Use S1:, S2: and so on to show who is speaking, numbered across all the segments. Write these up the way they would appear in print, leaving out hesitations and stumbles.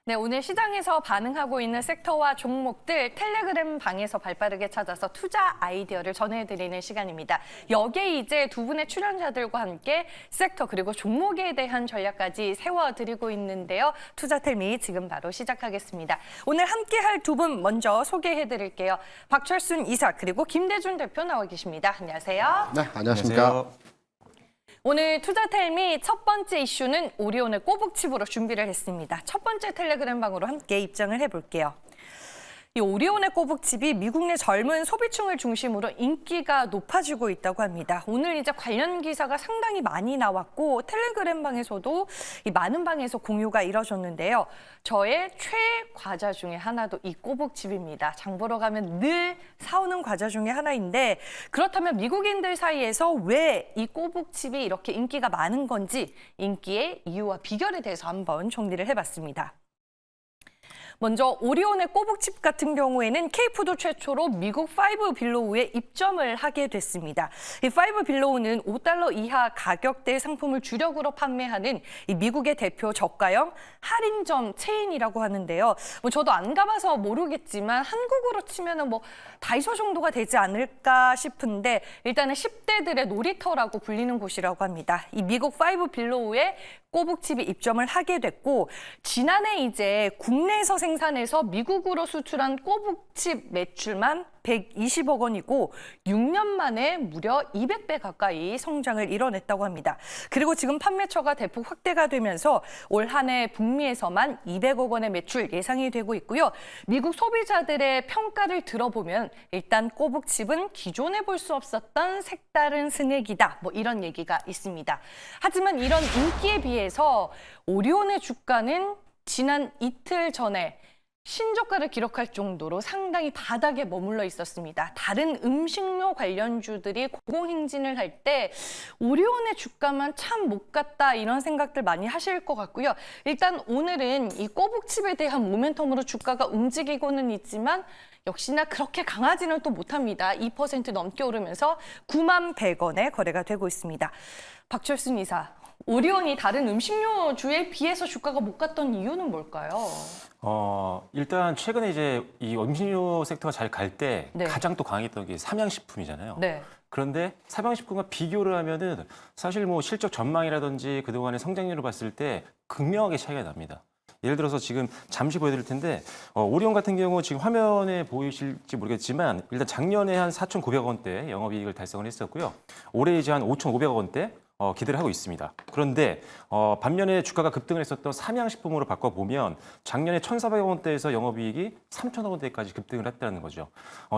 S1: 네, 오늘 시장에서 반응하고 있는 섹터와 종목들 텔레그램 방에서 발빠르게 찾아서 투자 아이디어를 전해드리는 시간입니다. 여기에 이제 두 분의 출연자들과 함께 섹터 그리고 종목에 대한 전략까지 세워드리고 있는데요. 투자텔미 지금 바로 시작하겠습니다. 오늘 함께할 두 분 먼저 소개해드릴게요. 박철순 이사 그리고 김대준 대표 나와 계십니다. 안녕하세요.
S2: 네, 안녕하십니까.
S3: 안녕하세요.
S1: 오늘 투자텔미 첫 번째 이슈는 오리온의 꼬북칩으로 준비를 했습니다. 첫 번째 텔레그램 방으로 함께 입장을 해볼게요. 이 오리온의 꼬북칩이 미국 내 젊은 소비층을 중심으로 인기가 높아지고 있다고 합니다. 오늘 이제 관련 기사가 상당히 많이 나왔고 텔레그램 방에서도 이 많은 방에서 공유가 이뤄졌는데요. 저의 최애 과자 중에 하나도 이 꼬북칩입니다. 장 보러 가면 늘 사오는 과자 중에 하나인데 그렇다면 미국인들 사이에서 왜 이 꼬북칩이 이렇게 인기가 많은 건지 인기의 이유와 비결에 대해서 한번 정리를 해봤습니다. 먼저 오리온의 꼬북칩 같은 경우에는 K푸드 최초로 미국 5 빌로우에 입점을 하게 됐습니다. 이 5 빌로우는 $5 이하 가격대 상품을 주력으로 판매하는 이 미국의 대표 저가형 할인점 체인이라고 하는데요. 저도 안 가봐서 모르겠지만 한국으로 치면은 다이소 정도가 되지 않을까 싶은데 일단은 10대들의 놀이터라고 불리는 곳이라고 합니다. 이 미국 5 빌로우에 꼬북칩이 입점을 하게 됐고 지난해 이제 국내에서 생산해서 미국으로 수출한 꼬북칩 매출만 120억 원이고 6년 만에 무려 200배 가까이 성장을 이뤄냈다고 합니다. 그리고 지금 판매처가 대폭 확대가 되면서 올 한 해 북미에서만 200억 원의 매출 예상이 되고 있고요. 미국 소비자들의 평가를 들어보면 일단 꼬북칩은 기존에 볼 수 없었던 색다른 스낵이다. 이런 얘기가 있습니다. 하지만 이런 인기에 비해서 오리온의 주가는 지난 이틀 전에 신저가를 기록할 정도로 상당히 바닥에 머물러 있었습니다. 다른 음식료 관련주들이 고공행진을 할 때 오리온의 주가만 참 못 갔다 이런 생각들 많이 하실 것 같고요. 일단 오늘은 이 꼬북칩에 대한 모멘텀으로 주가가 움직이고는 있지만 역시나 그렇게 강하지는 또 못합니다. 2% 넘게 오르면서 91,100원에 거래가 되고 있습니다. 박철순 이사, 오리온이 다른 음식료주에 비해서 주가가 못 갔던 이유는 뭘까요?
S3: 일단 최근에 이제 이 음식료 섹터가 잘 갈 때
S1: 네.
S3: 가장 또 강했던 게 삼양식품이잖아요.
S1: 네.
S3: 그런데 삼양식품과 비교를 하면은 사실 실적 전망이라든지 그동안의 성장률을 봤을 때 극명하게 차이가 납니다. 예를 들어서 지금 잠시 보여드릴 텐데 오리온 같은 경우 지금 화면에 보이실지 모르겠지만 일단 작년에 한 4,900억 원대 영업이익을 달성을 했었고요. 올해 이제 한 5,500억 원대 기대를 하고 있습니다. 그런데 반면에 주가가 급등을 했었던 삼양식품으로 바꿔보면 작년에 1,400억 원대에서 영업이익이 3,000억 원대까지 급등을 했다는 거죠.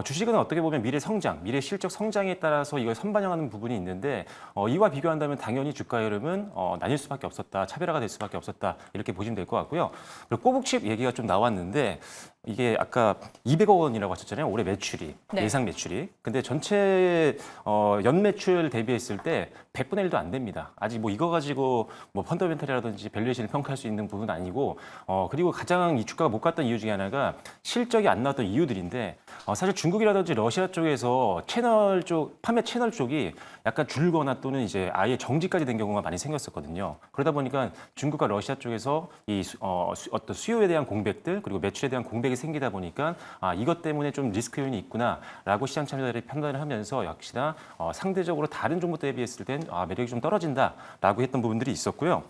S3: 주식은 어떻게 보면 미래 성장, 미래 실적 성장에 따라서 이걸 선반영하는 부분이 있는데 이와 비교한다면 당연히 주가 흐름은 나뉠 수밖에 없었다, 차별화가 될 수밖에 없었다 이렇게 보시면 될 것 같고요. 그리고 꼬북칩 얘기가 좀 나왔는데 이게 아까 200억 원이라고 하셨잖아요. 올해 매출이,
S1: 네.
S3: 예상 매출이. 근데 전체 연 매출 대비했을 때 100분의 1도 안 됩니다. 아직 이거 가지고 펀더멘털이라든지 밸류에이션을 평가할 수 있는 부분은 아니고 그리고 가장 이 주가가 못 갔던 이유 중에 하나가 실적이 안 나왔던 이유들인데 사실 중국이라든지 러시아 쪽에서 판매 채널 쪽이 약간 줄거나 또는 이제 아예 정지까지 된 경우가 많이 생겼었거든요. 그러다 보니까 중국과 러시아 쪽에서 이 어떤 수요에 대한 공백들 그리고 매출에 대한 공백이 생기다 보니까 이것 때문에 좀 리스크 요인이 있구나라고 시장 참여자들이 판단을 하면서 역시나 상대적으로 다른 종목 대비했을 땐 매력이 좀 떨어진다라고 했던 부분들이 있었고요.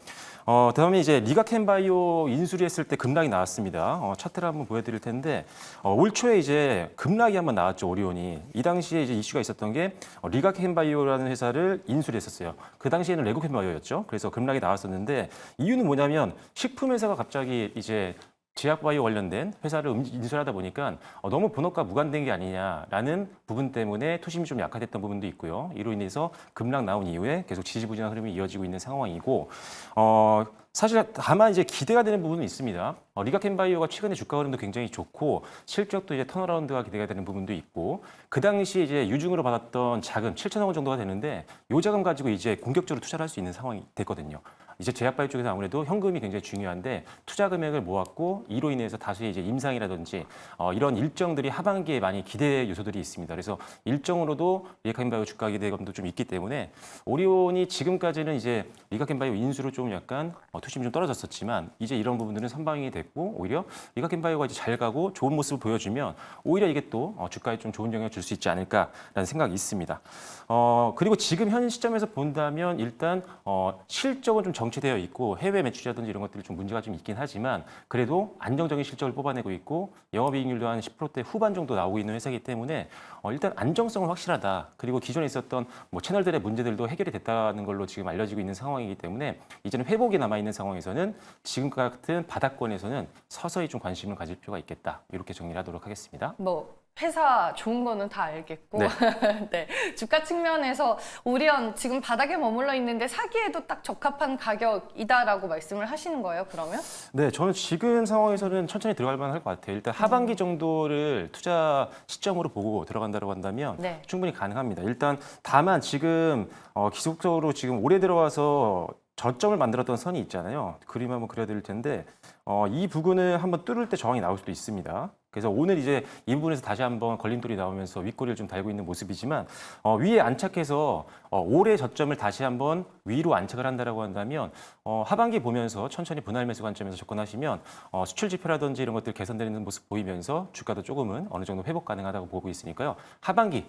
S3: 다음에 이제 리가켄바이오 인수를 했을 때 급락이 나왔습니다. 차트를 한번 보여드릴 텐데 올 초에 이제 급락이 한번 나왔죠, 오리온이. 이 당시에 이제 이슈가 있었던 게 리가켄바이오라는 회사를 인수를 했었어요. 그 당시에는 레고켄바이오였죠. 그래서 급락이 나왔었는데 이유는 뭐냐면 식품 회사가 갑자기 이제 제약바이오 관련된 회사를 인수하다 보니까 너무 본업과 무관된 게 아니냐라는 부분 때문에 투심이 좀 약화됐던 부분도 있고요. 이로 인해서 급락 나온 이후에 계속 지지부진한 흐름이 이어지고 있는 상황이고 사실 다만 이제 기대가 되는 부분은 있습니다. 리가켄바이오가 최근에 주가 흐름도 굉장히 좋고 실적도 이제 턴어라운드가 기대가 되는 부분도 있고 그 당시 이제 유증으로 받았던 자금 7천억 원 정도가 되는데 이 자금 가지고 이제 공격적으로 투자를 할 수 있는 상황이 됐거든요. 이제 제약바이오 쪽에서 아무래도 현금이 굉장히 중요한데 투자 금액을 모았고 이로 인해서 다수의 이제 임상이라든지 이런 일정들이 하반기에 많이 기대 요소들이 있습니다. 그래서 일정으로도 리가켄바이오 주가 기대감도 좀 있기 때문에 오리온이 지금까지는 이제 리가켄바이오 인수로 좀 약간 투심이 좀 떨어졌었지만 이제 이런 부분들은 선방이 됐고 오히려 리가켄바이오가 이제 잘 가고 좋은 모습을 보여주면 오히려 이게 또 주가에 좀 좋은 영향을 줄 수 있지 않을까라는 생각이 있습니다. 그리고 지금 현 시점에서 본다면 일단 실적은 좀 정체되어 있고 해외 매출이라든지 이런 것들이 좀 문제가 좀 있긴 하지만 그래도 안정적인 실적을 뽑아내고 있고 영업이익률도 한 10%대 후반 정도 나오고 있는 회사이기 때문에 일단 안정성은 확실하다. 그리고 기존에 있었던 뭐 채널들의 문제들도 해결이 됐다는 걸로 지금 알려지고 있는 상황이기 때문에 이제는 회복이 남아 있는 상황에서는 지금 같은 바닥권에서는 서서히 좀 관심을 가질 필요가 있겠다. 이렇게 정리하도록 하겠습니다.
S1: 뭐 회사 좋은 거는 다 알겠고
S3: 네.
S1: 네. 주가 측면에서 오리온 지금 바닥에 머물러 있는데 사기에도 딱 적합한 가격이다라고 말씀을 하시는 거예요, 그러면?
S3: 네, 저는 지금 상황에서는 천천히 들어갈 만할 것 같아요. 일단 하반기 정도를 투자 시점으로 보고 들어간다고 한다면
S1: 네.
S3: 충분히 가능합니다. 일단 다만 지금 기술적으로 지금 올해 들어와서 저점을 만들었던 선이 있잖아요. 그림 한번 그려야 될 텐데 이 부분을 한번 뚫을 때 저항이 나올 수도 있습니다. 그래서 오늘 이제 이 부분에서 다시 한번 걸림돌이 나오면서 윗꼬리를 좀 달고 있는 모습이지만 위에 안착해서 올해 저점을 다시 한번 위로 안착을 한다라고 한다면 하반기 보면서 천천히 분할 매수 관점에서 접근하시면 수출 지표라든지 이런 것들 개선되는 모습 보이면서 주가도 조금은 어느 정도 회복 가능하다고 보고 있으니까요. 하반기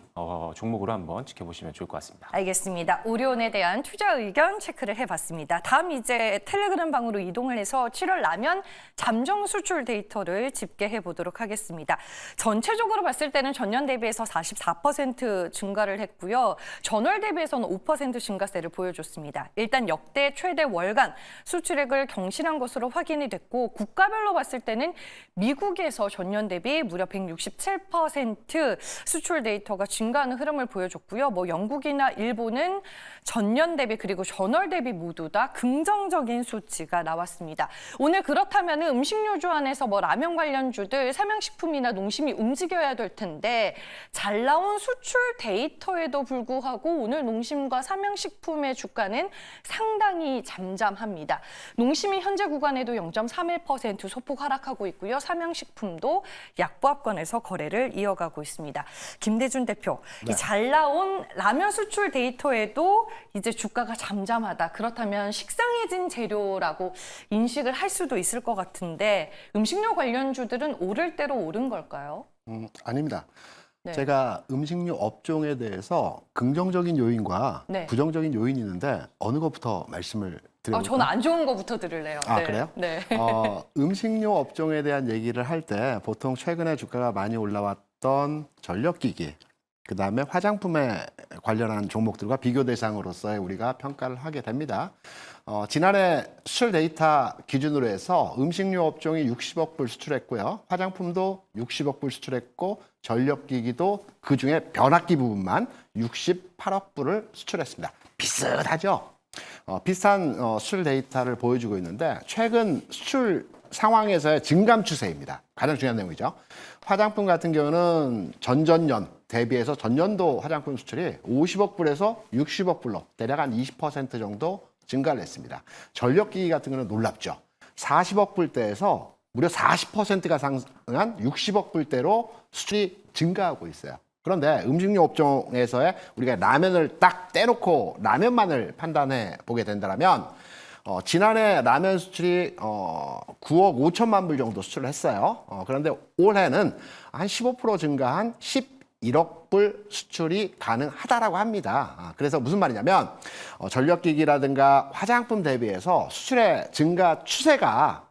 S3: 종목으로 한번 지켜보시면 좋을 것 같습니다.
S1: 알겠습니다. 오리온에 대한 투자 의견 체크를 해봤습니다. 다음 이제 텔레그램 방으로 이동을 해서 7월 라면 잠정 수출 데이터를 집계해 보도록 하겠습니다. 전체적으로 봤을 때는 전년 대비해서 44% 증가를 했고요. 전월 대비해서는 5% 증가세를 보여줬습니다. 일단 역대 최대 월간 수출액을 경신한 것으로 확인이 됐고 국가별로 봤을 때는 미국에서 전년 대비 무려 167% 수출 데이터가 증가하는 흐름을 보여줬고요. 뭐 영국이나 일본은 전년 대비 그리고 전월 대비 모두 다 긍정적인 수치가 나왔습니다. 오늘 그렇다면 음식료주 안에서 뭐 라면 관련주들 삼양식품이나 농심이 움직여야 될 텐데 잘 나온 수출 데이터에도 불구하고 오늘 농심과 삼양식품의 주가는 상당히 잠잠합니다. 농심이 현재 구간에도 0.31% 소폭 하락하고 있고요. 삼양식품도 약보합권에서 거래를 이어가고 있습니다. 김대준 대표,
S2: 네.
S1: 이 잘 나온 라면 수출 데이터에도 이제 주가가 잠잠하다. 그렇다면 식상해진 재료라고 인식을 할 수도 있을 것 같은데 음식료 관련주들은 오를 대로 오른 걸까요?
S2: 아닙니다.
S1: 네.
S2: 제가 음식료 업종에 대해서 긍정적인 요인과
S1: 네.
S2: 부정적인 요인이 있는데 어느 것부터 말씀을 드려볼까요?
S1: 저는 안 좋은 거부터 들을래요.
S2: 아,
S1: 네.
S2: 그래요?
S1: 네.
S2: 음식료 업종에 대한 얘기를 할 때 보통 최근에 주가가 많이 올라왔던 전력기기, 그다음에 화장품에 관련한 종목들과 비교 대상으로서의 우리가 평가를 하게 됩니다. 지난해 수출 데이터 기준으로 해서 음식료 업종이 60억 불 수출했고요. 화장품도 60억 불 수출했고 전력기기도 그중에 변압기 부분만 68억 불을 수출했습니다. 비슷하죠? 비슷한 수출 데이터를 보여주고 있는데 최근 수출 상황에서의 증감 추세입니다. 가장 중요한 내용이죠. 화장품 같은 경우는 전전년 대비해서 전년도 화장품 수출이 50억 불에서 60억 불로 대략 한 20% 정도 증가를 했습니다. 전력기기 같은 경우는 놀랍죠. 40억 불대에서 무려 40%가 상승한 60억 불대로 수출이 증가하고 있어요. 그런데 음식료 업종에서의 우리가 라면을 딱 떼놓고 라면만을 판단해 보게 된다면 지난해 라면 수출이 9억 5천만 불 정도 수출을 했어요. 그런데 올해는 한 15% 증가한 11억 불 수출이 가능하다라고 합니다. 그래서 무슨 말이냐면 전력기기라든가 화장품 대비해서 수출의 증가 추세가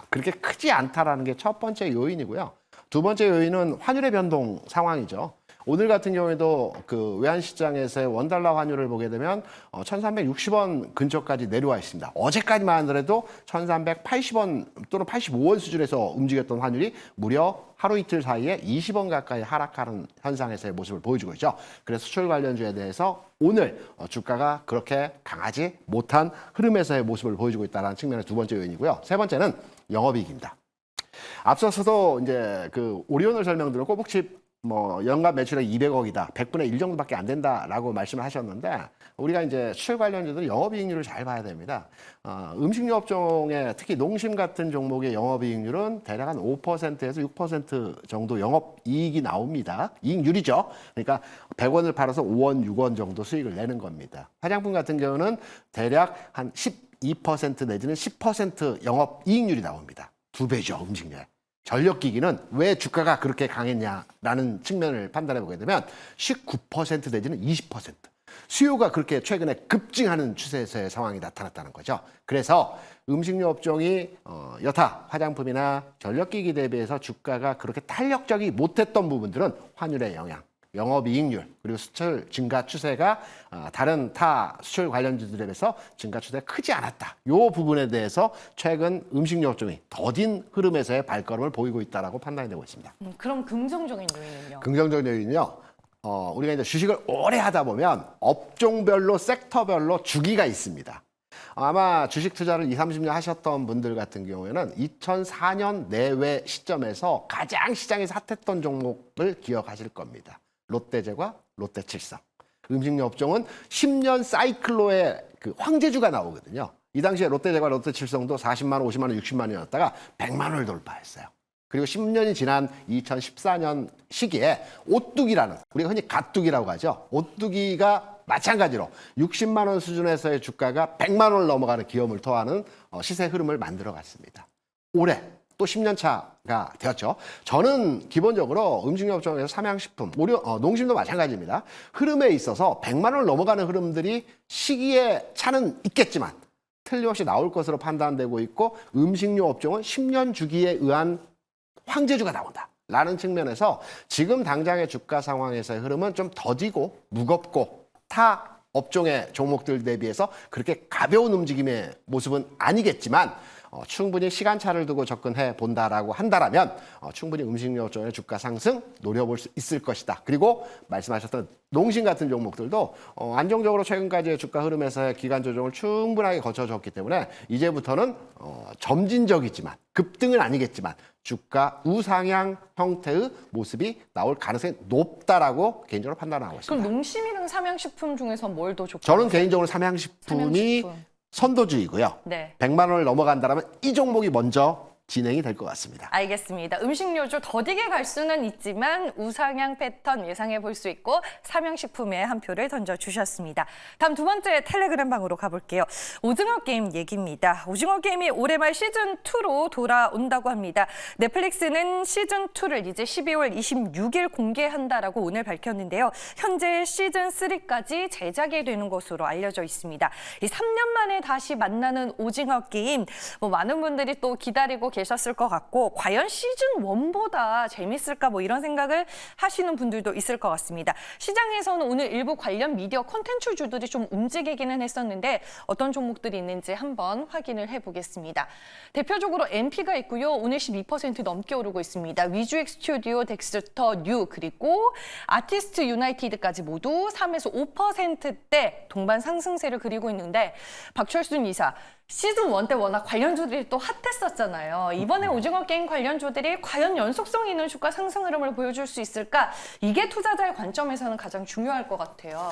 S2: 그렇게 크지 않다라는 게 첫 번째 요인이고요. 두 번째 요인은 환율의 변동 상황이죠. 오늘 같은 경우에도 그 외환시장에서의 원달러 환율을 보게 되면 1360원 근처까지 내려와 있습니다. 어제까지만 하더라도 1380원 또는 85원 수준에서 움직였던 환율이 무려 하루 이틀 사이에 20원 가까이 하락하는 현상에서의 모습을 보여주고 있죠. 그래서 수출 관련주에 대해서 오늘 주가가 그렇게 강하지 못한 흐름에서의 모습을 보여주고 있다는 측면의 두 번째 요인이고요. 세 번째는 영업이익입니다. 앞서서도 이제 그 오리온을 설명드린 꼬북칩 뭐 연간 매출액 200억이다, 100분의 1 정도밖에 안 된다라고 말씀을 하셨는데 우리가 이제 수출 관련주들 영업이익률을 잘 봐야 됩니다. 음식료 업종의 특히 농심 같은 종목의 영업이익률은 대략 한 5%에서 6% 정도 영업이익이 나옵니다. 이익률이죠. 그러니까 100원을 팔아서 5원, 6원 정도 수익을 내는 겁니다. 화장품 같은 경우는 대략 한 12% 내지는 10% 영업이익률이 나옵니다. 2배죠, 음식료에. 전력기기는 왜 주가가 그렇게 강했냐라는 측면을 판단해 보게 되면 19% 내지는 20%. 수요가 그렇게 최근에 급증하는 추세에서의 상황이 나타났다는 거죠. 그래서 음식료 업종이 여타 화장품이나 전력기기 대비해서 주가가 그렇게 탄력적이 못했던 부분들은 환율의 영향, 영업이익률 그리고 수출 증가 추세가 다른 타 수출 관련주들에 비해서 증가 추세가 크지 않았다. 이 부분에 대해서 최근 음식료 업종이 더딘 흐름에서의 발걸음을 보이고 있다라고 판단이 되고 있습니다.
S1: 그럼 긍정적인 요인은요?
S2: 긍정적인 요인은요. 우리가 이제 주식을 오래 하다 보면 업종별로 섹터별로 주기가 있습니다. 아마 주식 투자를 20, 30년 하셨던 분들 같은 경우에는 2004년 내외 시점에서 가장 시장에서 핫했던 종목을 기억하실 겁니다. 롯데제과, 롯데칠성. 음식료 업종은 10년 사이클로의 그 황제주가 나오거든요. 이 당시에 롯데제과, 롯데칠성도 40만 원, 50만 원, 60만 원이었다가 100만 원을 돌파했어요. 그리고 10년이 지난 2014년 시기에 오뚜기라는, 우리가 흔히 갓뚜기라고 하죠. 오뚜기가 마찬가지로 60만 원 수준에서의 주가가 100만 원을 넘어가는 기염을 토하는 시세 흐름을 만들어 갔습니다. 올해 또 10년 차가 되었죠. 저는 기본적으로 음식료 업종에서 삼양식품, 농심도 마찬가지입니다. 흐름에 있어서 100만 원을 넘어가는 흐름들이 시기에 차는 있겠지만 틀림없이 나올 것으로 판단되고 있고 음식료 업종은 10년 주기에 의한 황제주가 나온다. 라는 측면에서 지금 당장의 주가 상황에서의 흐름은 좀 더디고 무겁고 타 업종의 종목들 대비해서 그렇게 가벼운 움직임의 모습은 아니겠지만 충분히 시간차를 두고 접근해 본다라고 한다라면 충분히 음식료 업종의 주가 상승 노려볼 수 있을 것이다. 그리고 말씀하셨던 농심 같은 종목들도 안정적으로 최근까지의 주가 흐름에서의 기간 조정을 충분하게 거쳐줬기 때문에 이제부터는 점진적이지만 급등은 아니겠지만 주가 우상향 형태의 모습이 나올 가능성이 높다라고 개인적으로 판단하고 있습니다.
S1: 그럼 농심이랑 삼양식품 중에서 뭘 더 좋고?
S2: 저는 개인적으로 삼양식품이 선도주이고요.
S1: 네.
S2: 100만 원을 넘어간다면 이 종목이 먼저 진행이 될 것 같습니다.
S1: 알겠습니다. 음식료주 더디게 갈 수는 있지만 우상향 패턴 예상해 볼 수 있고 삼양식품에 한 표를 던져주셨습니다. 다음 두 번째 텔레그램 방으로 가볼게요. 오징어 게임 얘기입니다. 오징어 게임이 올해 말 시즌2로 돌아온다고 합니다. 넷플릭스는 시즌2를 이제 12월 26일 공개한다라고 오늘 밝혔는데요. 현재 시즌3까지 제작이 되는 것으로 알려져 있습니다. 이 3년 만에 다시 만나는 오징어 게임, 많은 분들이 또 기다리고 계셨을 것 같고 과연 시즌1보다 재밌을까 이런 생각을 하시는 분들도 있을 것 같습니다. 시장에서는 오늘 일부 관련 미디어 콘텐츠주들이 좀 움직이기는 했었는데 어떤 종목들이 있는지 한번 확인을 해보겠습니다. 대표적으로 MP가 있고요. 오늘 12% 넘게 오르고 있습니다. 위주익 스튜디오, 덱스터, 뉴 그리고 아티스트 유나이티드까지 모두 3에서 5%대 동반 상승세를 그리고 있는데 박철순 이사, 시즌1 때 워낙 관련주들이 또 핫했었잖아요. 이번에 오징어 게임 관련주들이 과연 연속성 있는 주가 상승 흐름을 보여줄 수 있을까? 이게 투자자의 관점에서는 가장 중요할 것 같아요.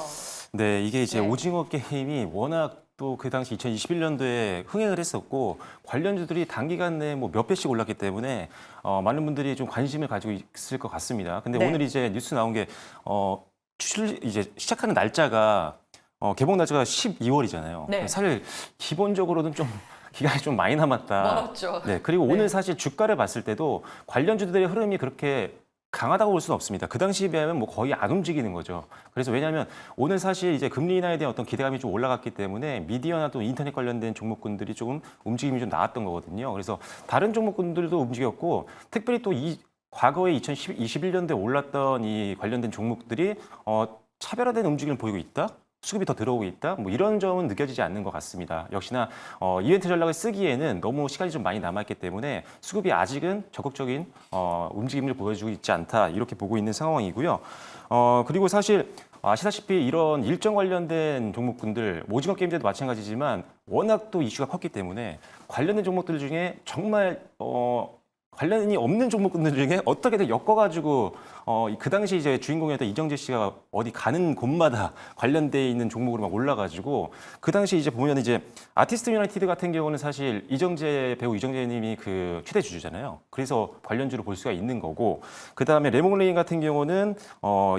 S3: 네, 이게 이제
S1: 네.
S3: 오징어 게임이 워낙 또 그 당시 2021년도에 흥행을 했었고 관련주들이 단기간 내에 몇 배씩 올랐기 때문에 많은 분들이 좀 관심을 가지고 있을 것 같습니다. 근데
S1: 네.
S3: 오늘 이제 뉴스 나온 게 이제 시작하는 날짜가 개봉 날짜가 12월이잖아요.
S1: 네.
S3: 사실 기본적으로는 좀 기간이 좀 많이 남았다.
S1: 멀었죠.
S3: 네, 그리고
S1: 네.
S3: 오늘 사실 주가를 봤을 때도 관련주들의 흐름이 그렇게 강하다고 볼 수는 없습니다. 그 당시에 비하면 거의 안 움직이는 거죠. 그래서 왜냐하면 오늘 사실 이제 금리 인하에 대한 어떤 기대감이 좀 올라갔기 때문에 미디어나 또 인터넷 관련된 종목군들이 조금 움직임이 좀 나왔던 거거든요. 그래서 다른 종목군들도 움직였고 특별히 또 과거에 2021년도에 올랐던 이 관련된 종목들이 차별화된 움직임을 보이고 있다. 수급이 더 들어오고 있다. 이런 점은 느껴지지 않는 것 같습니다. 역시나 이벤트 전략을 쓰기에는 너무 시간이 좀 많이 남았기 때문에 수급이 아직은 적극적인 움직임을 보여주고 있지 않다. 이렇게 보고 있는 상황이고요. 그리고 사실 아시다시피 이런 일정 관련된 종목군들, 오징어 게임 때도 마찬가지지만 워낙 또 이슈가 컸기 때문에 관련된 종목들 중에 정말 관련이 없는 종목군들 중에 어떻게든 엮어가지고 그 당시 이제 주인공이었던 이정재 씨가 어디 가는 곳마다 관련돼 있는 종목으로 막 올라가지고 그 당시 이제 보면 이제 아티스트 유나이티드 같은 경우는 사실 배우 이정재님이 그 최대 주주잖아요. 그래서 관련주로 볼 수가 있는 거고 그 다음에 레몬레인 같은 경우는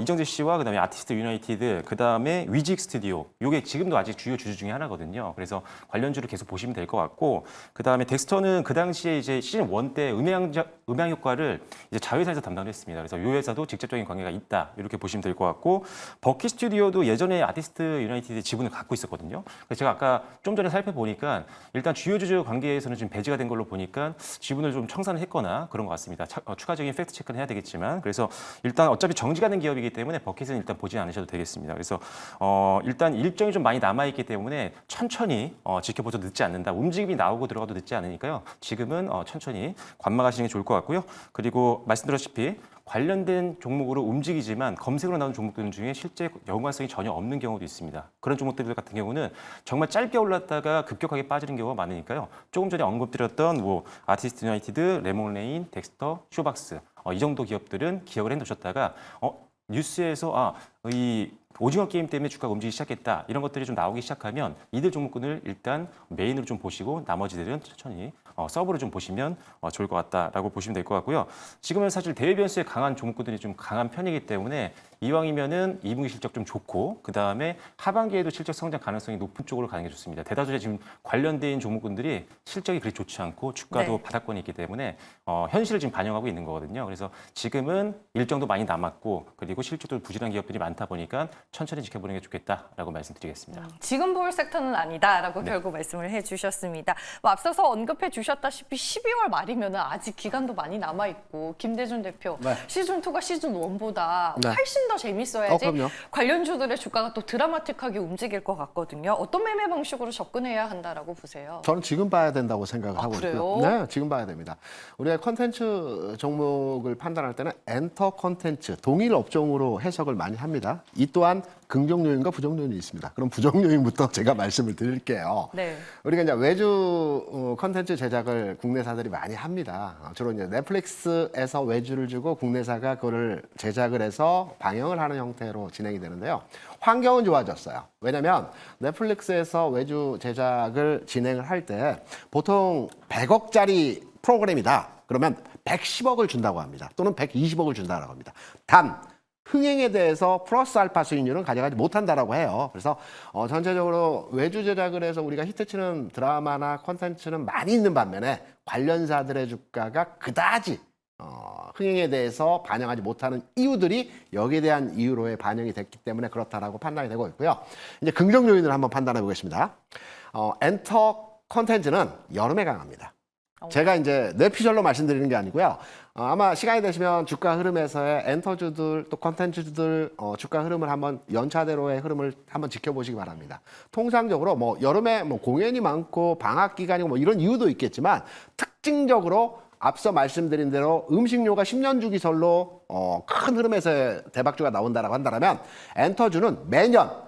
S3: 이정재 씨와 그 다음에 아티스트 유나이티드 그 다음에 위직 스튜디오 요게 지금도 아직 주요 주주 중에 하나거든요. 그래서 관련주를 계속 보시면 될 것 같고 그 다음에 덱스터는 그 당시에 이제 시즌 1 때 음향 효과를 이제 자회사에서 담당을 했습니다. 그래서 이 회사도 직접적인 관계가 있다 이렇게 보시면 될 것 같고 버키 스튜디오도 예전에 아티스트 유나이티드 지분을 갖고 있었거든요. 그래서 제가 아까 좀 전에 살펴보니까 일단 주요 주주 관계에서는 지금 배제가 된 걸로 보니까 지분을 좀 청산을 했거나 그런 것 같습니다. 추가적인 팩트 체크는 해야 되겠지만 그래서 일단 어차피 정지가 된 기업이기 때문에 버킷은 일단 보지 않으셔도 되겠습니다. 그래서 일단 일정이 좀 많이 남아있기 때문에 천천히 지켜보셔도 늦지 않는다. 움직임이 나오고 들어가도 늦지 않으니까요. 지금은 천천히 관망하시는 게 좋을 것 같고요. 그리고 말씀드렸다시피 관련된 종목으로 움직이지만 검색으로 나오는 종목들 중에 실제 연관성이 전혀 없는 경우도 있습니다. 그런 종목들 같은 경우는 정말 짧게 올랐다가 급격하게 빠지는 경우가 많으니까요. 조금 전에 언급드렸던 뭐 아티스트 유나이티드, 레몬레인, 덱스터, 쇼박스 이 정도 기업들은 기억을 해놓으셨다가 뉴스에서 이 오징어 게임 때문에 주가가 움직이기 시작했다. 이런 것들이 좀 나오기 시작하면 이들 종목군을 일단 메인으로 좀 보시고 나머지들은 천천히 서브로 좀 보시면 좋을 것 같다라고 보시면 될 것 같고요. 지금은 사실 대외 변수에 강한 종목군들이 좀 강한 편이기 때문에 이왕이면은 2분기 실적 좀 좋고 그 다음에 하반기에도 실적 성장 가능성이 높은 쪽으로 가는 게 좋습니다. 대다수의 지금 관련된 종목군들이 실적이 그리 좋지 않고 주가도
S1: 네.
S3: 바닥권이 있기 때문에 현실을 지금 반영하고 있는 거거든요. 그래서 지금은 일정도 많이 남았고 그리고 실적도 부진한 기업들이 많다 보니까 천천히 지켜보는 게 좋겠다라고 말씀드리겠습니다.
S1: 지금 볼 섹터는 아니다라고 결국 말씀을 해주셨습니다. 뭐 앞서서 언급해 주셨다시피 12월 말이면 아직 기간도 많이 남아있고 김대중 대표
S2: 네.
S1: 시즌2가 시즌1보다
S2: 네.
S1: 훨씬 더 재밌어야지
S2: 그럼요.
S1: 관련주들의 주가가 또 드라마틱하게 움직일 것 같거든요. 어떤 매매 방식으로 접근해야 한다라고 보세요?
S2: 저는 지금 봐야 된다고 생각을 하고
S1: 그래요?
S2: 있고요. 네, 지금 봐야 됩니다. 우리가 콘텐츠 종목을 판단할 때는 엔터 콘텐츠, 동일 업종으로 해석을 많이 합니다. 이 또한 긍정 요인과 부정 요인이 있습니다. 그럼 부정 요인부터 제가 말씀을 드릴게요.
S1: 네.
S2: 우리가 이제 외주 콘텐츠 제작을 국내사들이 많이 합니다. 주로 이제 넷플릭스에서 외주를 주고 국내사가 그거를 제작을 해서 방영을 하는 형태로 진행이 되는데요. 환경은 좋아졌어요. 왜냐하면 넷플릭스에서 외주 제작을 진행을 할 때 보통 100억짜리 프로그램이다. 그러면 110억을 준다고 합니다. 또는 120억을 준다고 합니다. 단 흥행에 대해서 플러스 알파 수익률은 가져가지 못한다라고 해요. 그래서 전체적으로 외주 제작을 해서 우리가 히트치는 드라마나 콘텐츠는 많이 있는 반면에 관련사들의 주가가 그다지 흥행에 대해서 반영하지 못하는 이유들이 여기에 대한 이유로의 반영이 됐기 때문에 그렇다라고 판단이 되고 있고요. 이제 긍정 요인을 한번 판단해 보겠습니다. 엔터 콘텐츠는 여름에 강합니다. 제가 이제 뇌피셜로 말씀드리는 게 아니고요. 아마 시간이 되시면 주가 흐름에서의 엔터주들 또 콘텐츠주들 주가 흐름을 한번 연차대로의 흐름을 한번 지켜보시기 바랍니다. 통상적으로 뭐 여름에 뭐 공연이 많고 방학 기간이고 뭐 이런 이유도 있겠지만 특징적으로 앞서 말씀드린 대로 음식료가 10년 주기설로 큰 흐름에서 대박주가 나온다라고 한다면 엔터주는 매년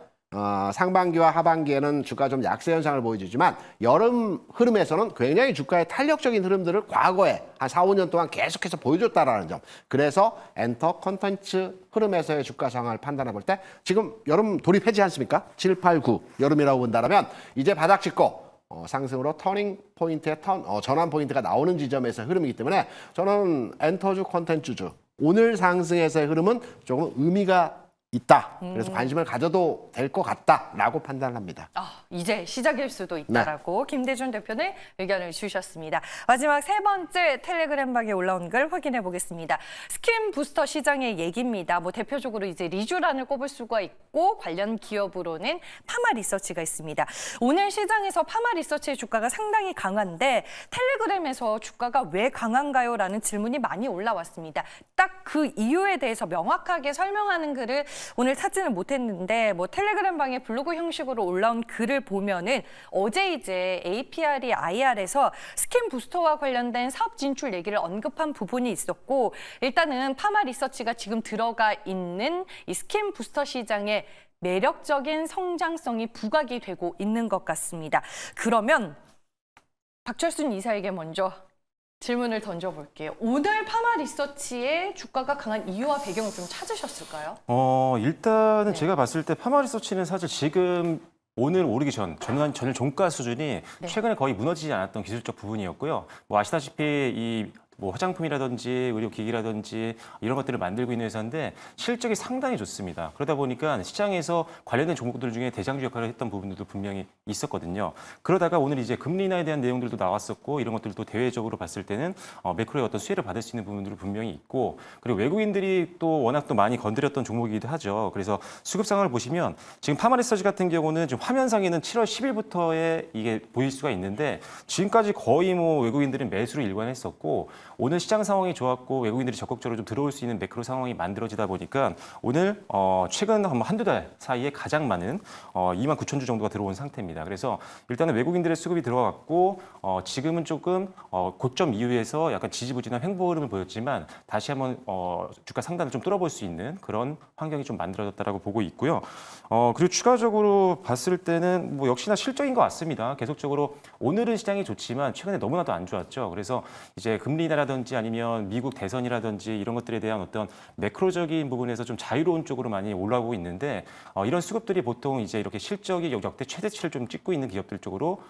S2: 상반기와 하반기에는 주가 좀 약세 현상을 보여주지만 여름 흐름에서는 굉장히 주가의 탄력적인 흐름들을 과거에 한 4, 5년 동안 계속해서 보여줬다라는 점. 그래서 엔터 콘텐츠 흐름에서의 주가 상황을 판단해 볼 때 지금 여름 돌입하지 않습니까? 7, 8, 9 여름이라고 본다면 이제 바닥 짚고 상승으로 터닝 포인트의 전환 포인트가 나오는 지점에서 흐름이기 때문에 저는 엔터주 콘텐츠주 오늘 상승에서의 흐름은 조금 의미가 있다. 그래서 관심을 가져도 될 것 같다라고 판단합니다.
S1: 이제 시작일 수도 있다라고 김대중 대표는 의견을 주셨습니다. 마지막 세 번째 텔레그램 방에 올라온 걸 확인해 보겠습니다. 스킨 부스터 시장의 얘기입니다. 뭐 대표적으로 이제 리쥬란을 꼽을 수가 있고 관련 기업으로는 파마 리서치가 있습니다. 오늘 시장에서 파마 리서치의 주가가 상당히 강한데 텔레그램에서 주가가 왜 강한가요?라는 질문이 많이 올라왔습니다. 딱 그 이유에 대해서 명확하게 설명하는 글을 오늘 찾지는 못했는데 뭐 텔레그램 방에 블로그 형식으로 올라온 글을 보면은 어제 이제 APR이 IR에서 스킨 부스터와 관련된 사업 진출 얘기를 언급한 부분이 있었고 일단은 파마 리서치가 지금 들어가 있는 이 스킨 부스터 시장에 매력적인 성장성이 부각이 되고 있는 것 같습니다. 그러면 박철순 이사에게 먼저 질문을 던져볼게요. 오늘 파마 리서치의 주가가 강한 이유와 배경을 좀 찾으셨을까요?
S3: 일단은
S1: 네.
S3: 제가 봤을 때 파마 리서치는 사실 지금 오늘 오르기 전일 종가 수준이
S1: 네.
S3: 최근에 거의 무너지지 않았던 기술적 부분이었고요. 뭐 아시다시피 이 뭐 화장품이라든지 의료기기라든지 이런 것들을 만들고 있는 회사인데 실적이 상당히 좋습니다. 그러다 보니까 시장에서 관련된 종목들 중에 대장주 역할을 했던 부분들도 분명히 있었거든요. 그러다가 오늘 이제 금리 인하에 대한 내용들도 나왔었고 이런 것들도 대외적으로 봤을 때는 매크로의 어떤 수혜를 받을 수 있는 부분들이 분명히 있고 그리고 외국인들이 또 워낙 또 많이 건드렸던 종목이기도 하죠. 그래서 수급 상황을 보시면 지금 파마리서치 같은 경우는 지금 화면상에는 7월 10일부터에 이게 보일 수가 있는데 지금까지 거의 뭐 외국인들은 매수를 일관했었고 오늘 시장 상황이 좋았고 외국인들이 적극적으로 좀 들어올 수 있는 매크로 상황이 만들어지다 보니까 오늘 최근 한두 달 사이에 가장 많은 2만 9천 주 정도가 들어온 상태입니다. 그래서 일단은 외국인들의 수급이 들어갔고 지금은 조금 고점 이후에서 약간 지지부진한 횡보 흐름을 보였지만 다시 한번 주가 상단을 좀 뚫어볼 수 있는 그런 환경이 좀 만들어졌다라고 보고 있고요. 그리고 추가적으로 봤을 때는 뭐 역시나 실적인 것 같습니다. 계속적으로 오늘은 시장이 좋지만 최근에 너무나도 안 좋았죠. 그래서 이제 금리 인하라든지 아니면 미국 대선이라든지 이런 것들에 대한 어떤 매크로적인 부분에서 좀 자유로운 쪽으로 많이 올라오고 있는데 이런 수급들이 보통 이제 이렇게 실적이 역대 최대치를 좀 찍고 있는 기업들 쪽으로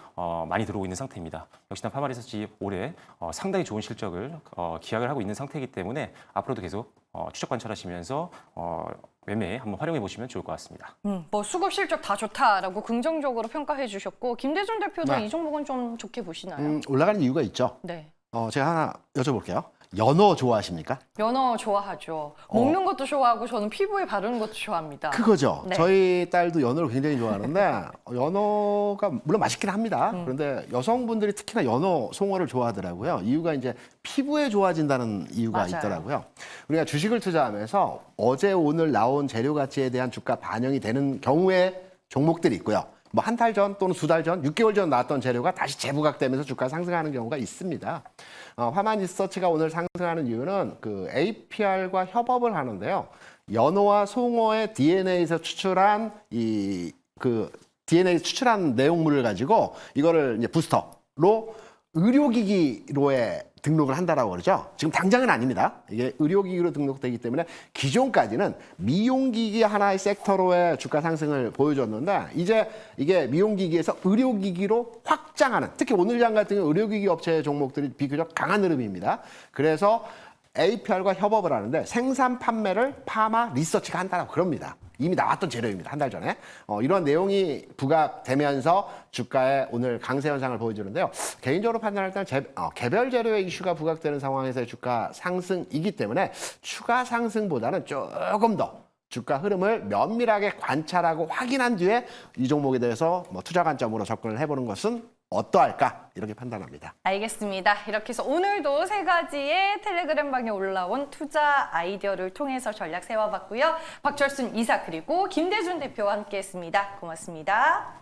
S3: 많이 들어오고 있는 상태입니다. 역시나 파마리서치 올해 상당히 좋은 실적을 기약을 하고 있는 상태이기 때문에 앞으로도 계속 추적 관찰하시면서 매매에 한번 활용해 보시면 좋을 것 같습니다.
S1: 뭐 수급 실적 다 좋다라고 긍정적으로 평가해 주셨고 김대중 대표도
S2: 네.
S1: 이 종목은 좀 좋게 보시나요?
S2: 올라가는 이유가 있죠.
S1: 네.
S2: 제가 하나 여쭤볼게요. 연어 좋아하십니까?
S1: 연어 좋아하죠. 먹는 것도 좋아하고 저는 피부에 바르는 것도 좋아합니다.
S2: 그거죠.
S1: 네.
S2: 저희 딸도 연어를 굉장히 좋아하는데 연어가 물론 맛있긴 합니다. 그런데 여성분들이 특히나 연어, 송어를 좋아하더라고요. 이유가 이제 피부에 좋아진다는 이유가
S1: 맞아요.
S2: 있더라고요. 우리가 주식을 투자하면서 어제 오늘 나온 재료 가치에 대한 주가 반영이 되는 경우에 종목들이 있고요. 뭐 한 달 전 또는 두 달 전, 6개월 전 나왔던 재료가 다시 재부각되면서 주가 상승하는 경우가 있습니다. 화만 리서치가 오늘 상승하는 이유는 그 APR과 협업을 하는데요. 연어와 송어의 DNA에서 추출한 DNA 추출한 내용물을 가지고 이거를 이제 부스터로 의료기기로에 등록을 한다라고 그러죠. 지금 당장은 아닙니다. 이게 의료기기로 등록되기 때문에 기존까지는 미용기기 하나의 섹터로의 주가 상승을 보여줬는데 이제 이게 미용기기에서 의료기기로 확장하는 특히 오늘 장 같은 경우 의료기기 업체 종목들이 비교적 강한 흐름입니다. 그래서 APR과 협업을 하는데 생산 판매를 파마 리서치가 한다고 그럽니다. 이미 나왔던 재료입니다. 한 달 전에. 이런 내용이 부각되면서 주가에 오늘 강세 현상을 보여주는데요. 개인적으로 판단할 때는 개별 재료의 이슈가 부각되는 상황에서의 주가 상승이기 때문에 추가 상승보다는 조금 더 주가 흐름을 면밀하게 관찰하고 확인한 뒤에 이 종목에 대해서 뭐 투자 관점으로 접근을 해보는 것은 어떠할까 이렇게 판단합니다.
S1: 알겠습니다. 이렇게 해서 오늘도 세 가지의 텔레그램 방에 올라온 투자 아이디어를 통해서 전략 세워봤고요. 박철순 이사 그리고 김대중 대표와 함께했습니다. 고맙습니다.